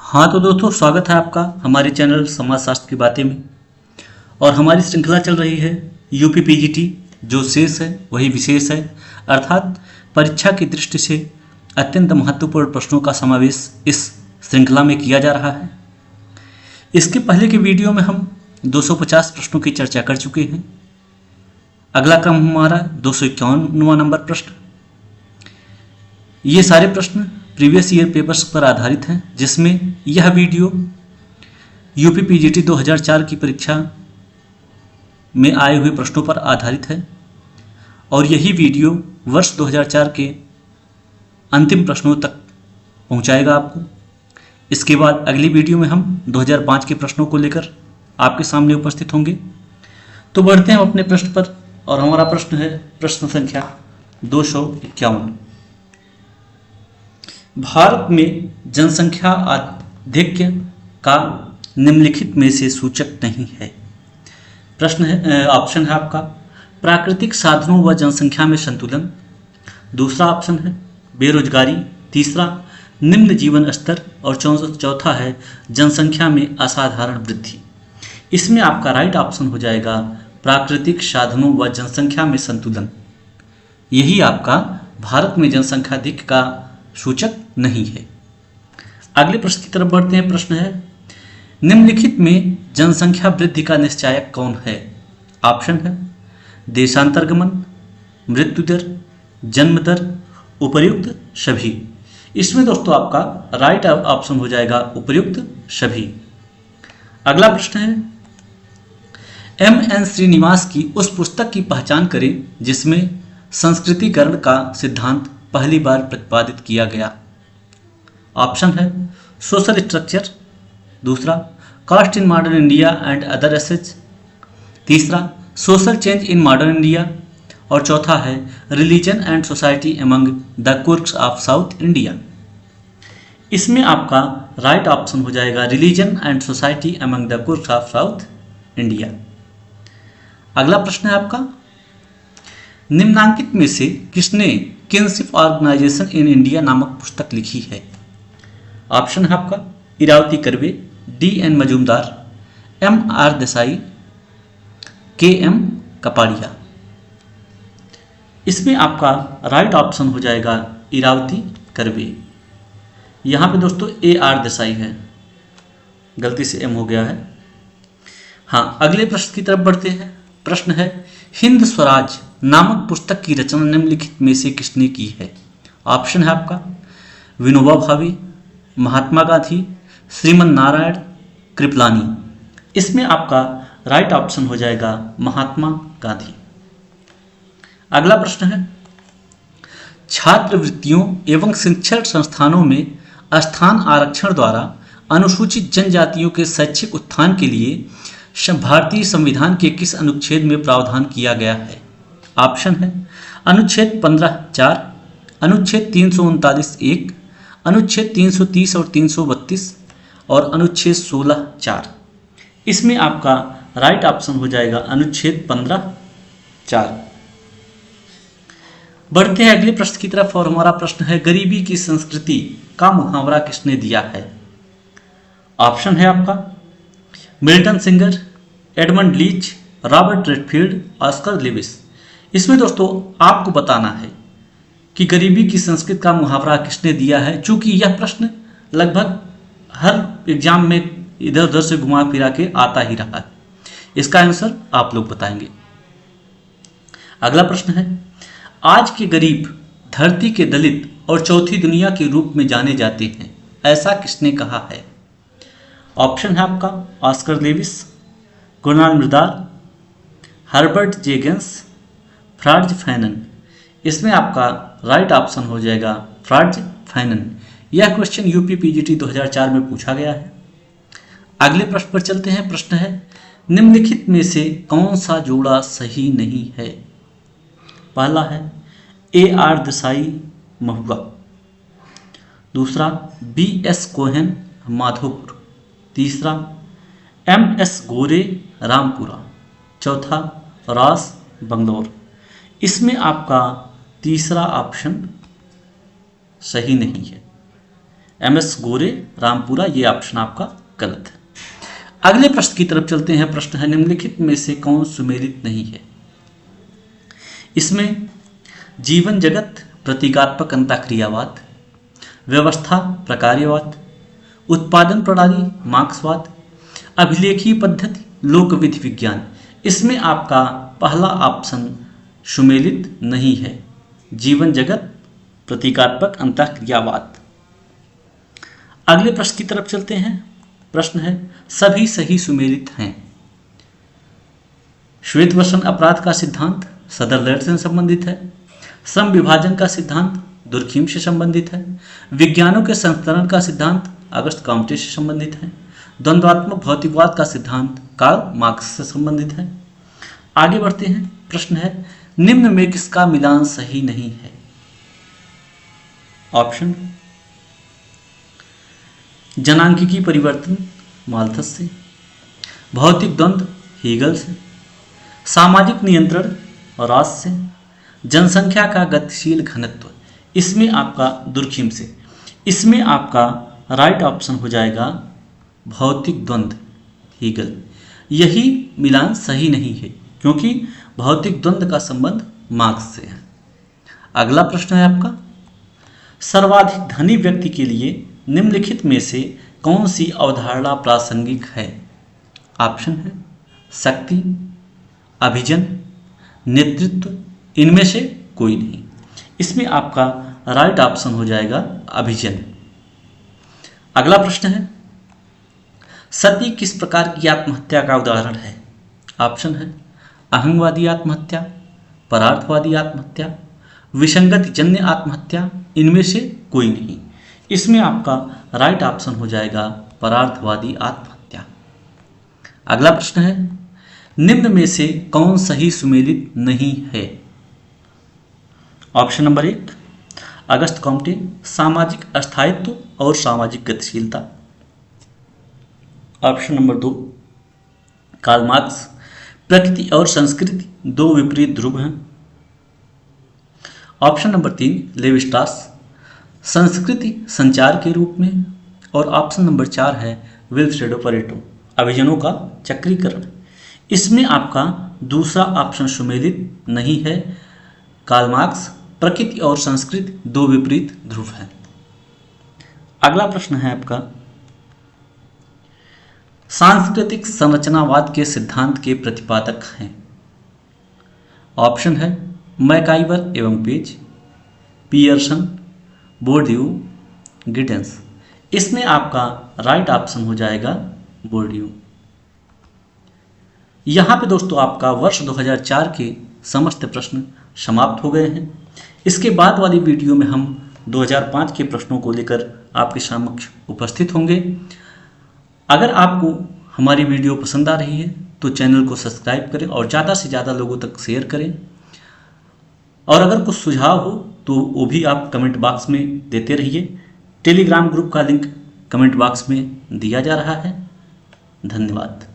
हाँ तो दोस्तों, स्वागत है आपका हमारे चैनल समाजशास्त्र की बातें में। और हमारी श्रृंखला चल रही है यूपी पीजीटी, जो शेष है वही विशेष है, अर्थात परीक्षा की दृष्टि से अत्यंत महत्वपूर्ण प्रश्नों का समावेश इस श्रृंखला में किया जा रहा है। इसके पहले के वीडियो में हम 250 प्रश्नों की चर्चा कर चुके हैं। अगला क्रम हमारा 251वां नंबर प्रश्न। ये सारे प्रश्न प्रीवियस ईयर पेपर्स पर आधारित हैं, जिसमें यह वीडियो यूपी पीजीटी 2004 की परीक्षा में आए हुए प्रश्नों पर आधारित है और यही वीडियो वर्ष 2004 के अंतिम प्रश्नों तक पहुंचाएगा आपको। इसके बाद अगली वीडियो में हम 2005 के प्रश्नों को लेकर आपके सामने उपस्थित होंगे। तो बढ़ते हैं अपने प्रश्न पर, और हमारा प्रश्न है प्रश्न संख्या 251। भारत में जनसंख्या आधिक्य का निम्नलिखित में से सूचक नहीं है। प्रश्न है, ऑप्शन है आपका प्राकृतिक साधनों व जनसंख्या में संतुलन, दूसरा ऑप्शन है बेरोजगारी, तीसरा निम्न जीवन स्तर और चौथा है जनसंख्या में असाधारण वृद्धि। इसमें आपका राइट ऑप्शन हो जाएगा प्राकृतिक साधनों व जनसंख्या में संतुलन। यही आपका भारत में जनसंख्या अधिक का सूचक नहीं है। अगले प्रश्न की तरफ बढ़ते हैं। प्रश्न है निम्नलिखित में जनसंख्या वृद्धि का निश्चायक कौन है। ऑप्शन है देशांतरगमन, मृत्यु दर, जन्म दर, उपर्युक्त सभी। इसमें दोस्तों आपका राइट ऑप्शन हो जाएगा उपर्युक्त सभी। अगला प्रश्न है एम.एन. श्रीनिवास की उस पुस्तक की पहचान करें जिसमें संस्कृतिकरण का सिद्धांत पहली बार प्रतिपादित किया गया। ऑप्शन है सोशल स्ट्रक्चर, दूसरा caste in modern India and other एसेट्स, तीसरा social change in modern India और चौथा है religion and society among the Coorgs of south India. इसमें आपका राइट ऑप्शन हो जाएगा religion and society among the Coorgs of south India. अगला प्रश्न है आपका निम्नांकित में से किसने किनशिप ऑर्गेनाइजेशन इन इंडिया नामक पुस्तक लिखी है। ऑप्शन है आपका Irawati Karve, D N. Majumdar, M R. Desai, K M. Kapadia. इसमें आपका राइट ऑप्शन हो जाएगा इरावती कर्वे। यहाँ पे दोस्तों ए.आर. देसाई है, गलती से एम हो गया है। हाँ, अगले प्रश्न की तरफ बढ़ते हैं। प्रश्न है हिंद स्वराज नामक पुस्तक की रचना निम्नलिखित में से किसने की है। ऑप्शन है आपका विनोबा भावे, महात्मा गांधी, श्रीमन नारायण, कृपलानी। इसमें आपका राइट ऑप्शन हो जाएगा महात्मा गांधी। अगला प्रश्न है छात्रवृत्तियों एवं शिक्षण संस्थानों में स्थान आरक्षण द्वारा अनुसूचित जनजातियों के शैक्षिक उत्थान के लिए भारतीय संविधान के किस अनुच्छेद में प्रावधान किया गया है। ऑप्शन है अनुच्छेद 15(4), अनुच्छेद 339(1), अनुच्छेद 330 और 332 और अनुच्छेद 16(4). इसमें आपका राइट ऑप्शन हो जाएगा अनुच्छेद 15(4). बढ़ते हैं अगले प्रश्न की तरफ, और हमारा प्रश्न है गरीबी की संस्कृति का मुहावरा किसने दिया है। ऑप्शन है आपका Milton Singer, Edmund Leach, Robert Redfield, Oscar Lewis. इसमें दोस्तों आपको बताना है कि गरीबी की संस्कृति का मुहावरा किसने दिया है, चूंकि यह प्रश्न लगभग हर एग्जाम में इधर उधर से घुमा फिरा के आता ही रहा है। इसका आंसर आप लोग बताएंगे। अगला प्रश्न है आज के गरीब धरती के दलित और चौथी दुनिया के रूप में जाने जाते हैं, ऐसा किसने कहा है। ऑप्शन है आपका Oscar Lewis, Gunnar Myrdal, Herbert Gans, Frantz Fanon. इसमें आपका राइट ऑप्शन हो जाएगा फ्रांज फैनन। यह क्वेश्चन यूपी पीजीटी 2004 में पूछा गया है। अगले प्रश्न पर चलते हैं। प्रश्न है निम्नलिखित में से कौन सा जोड़ा सही नहीं है। पहला है ए.आर. देसाई महुआ, दूसरा बी.एस. कोहेन माधोपुर, तीसरा एम.एस. गोरे रामपुरा, चौथा रास बंगलौर। इसमें आपका तीसरा ऑप्शन सही नहीं है। MS गोरे, रामपुरा, ये ऑप्शन आपका गलत है। अगले प्रश्न की तरफ चलते हैं। प्रश्न है निम्नलिखित में से कौन सुमेलित नहीं है? इसमें जीवन जगत प्रतीकात्मक अंतःक्रियावाद, व्यवस्था प्रकार्यवाद, उत्पादन प्रणाली मार्क्सवाद, अभिलेखीय पद्धति लोकविधि विज्ञान, इसमें आपका पहला ऑप्शन सुमेलित नहीं है, जीवन जगत प्रतीकात्मक अंतःक्रियावाद। अगले प्रश्न की तरफ चलते हैं। प्रश्न है सभी सही सुमेलित हैं। श्वेतवर्षण अपराध का सिद्धांत सदरलैंड से संबंधित है। श्रम विभाजन का सिद्धांत दुर्खीम से संबंधित है। विज्ञानों के संस्तरण का सिद्धांत अगस्त कॉम्टे से संबंधित है। द्वंद्वात्मक भौतिकवाद का सिद्धांत कार्ल मार्क्स से संबंधित है। आगे बढ़ते हैं। प्रश्न है निम्न में किसका मिलान सही नहीं है? ऑप्शन जनांकिकी परिवर्तन माल्थस से, भौतिक द्वंद्व हीगल से, सामाजिक नियंत्रण रॉस से, जनसंख्या का गतिशील घनत्व, इसमें आपका दुर्खीम से। इसमें आपका राइट ऑप्शन हो जाएगा भौतिक द्वंद्व हीगल। यही मिलान सही नहीं है क्योंकि भौतिक द्वंद्व का संबंध मार्क्स से है। अगला प्रश्न है आपका सर्वाधिक धनी व्यक्ति के लिए निम्नलिखित में से कौन सी अवधारणा प्रासंगिक है? ऑप्शन है शक्ति, अभिजन, नेतृत्व, इनमें से कोई नहीं। इसमें आपका राइट ऑप्शन हो जाएगा अभिजन। अगला प्रश्न है सती किस प्रकार की आत्महत्या का उदाहरण है? ऑप्शन है अहंगवादी आत्महत्या, परार्थवादी आत्महत्या, विसंगति जन्य आत्महत्या, इनमें से कोई नहीं। इसमें आपका राइट ऑप्शन हो जाएगा परार्थवादी आत्महत्या। अगला प्रश्न है निम्न में से कौन सही सुमेलित नहीं है? ऑप्शन नंबर 1 अगस्त कॉम्टे, सामाजिक अस्थायित्व और सामाजिक गतिशीलता। ऑप्शन नंबर 2 कार्ल मार्क्स, प्रकृति और संस्कृति दो विपरीत ध्रुव हैं। ऑप्शन नंबर 3 लेवी स्ट्रास, संस्कृति संचार के रूप में। और ऑप्शन नंबर 4 है विल्फ्रेडो परेटो, अभिजनों का चक्रीकरण। इसमें आपका दूसरा ऑप्शन सुमेलित नहीं है, कार्ल मार्क्स, प्रकृति और संस्कृति दो विपरीत ध्रुव हैं। अगला प्रश्न है आपका सांस्कृतिक संरचनावाद के सिद्धांत के प्रतिपादक हैं। ऑप्शन है मैकाइवर एवं पेज, पियर्सन, बोर्डियू, गिडेंस। इसमें आपका राइट ऑप्शन हो जाएगा बोर्डियू। यहाँ पे दोस्तों आपका वर्ष 2004 के समस्त प्रश्न समाप्त हो गए हैं। इसके बाद वाली वीडियो में हम 2005 के प्रश्नों को लेकर आपके समक्ष उपस्थित होंगे। अगर आपको हमारी वीडियो पसंद आ रही है तो चैनल को सब्सक्राइब करें और ज़्यादा से ज़्यादा लोगों तक शेयर करें। और अगर कुछ सुझाव हो तो वो भी आप कमेंट बॉक्स में देते रहिए। टेलीग्राम ग्रुप का लिंक कमेंट बॉक्स में दिया जा रहा है। धन्यवाद।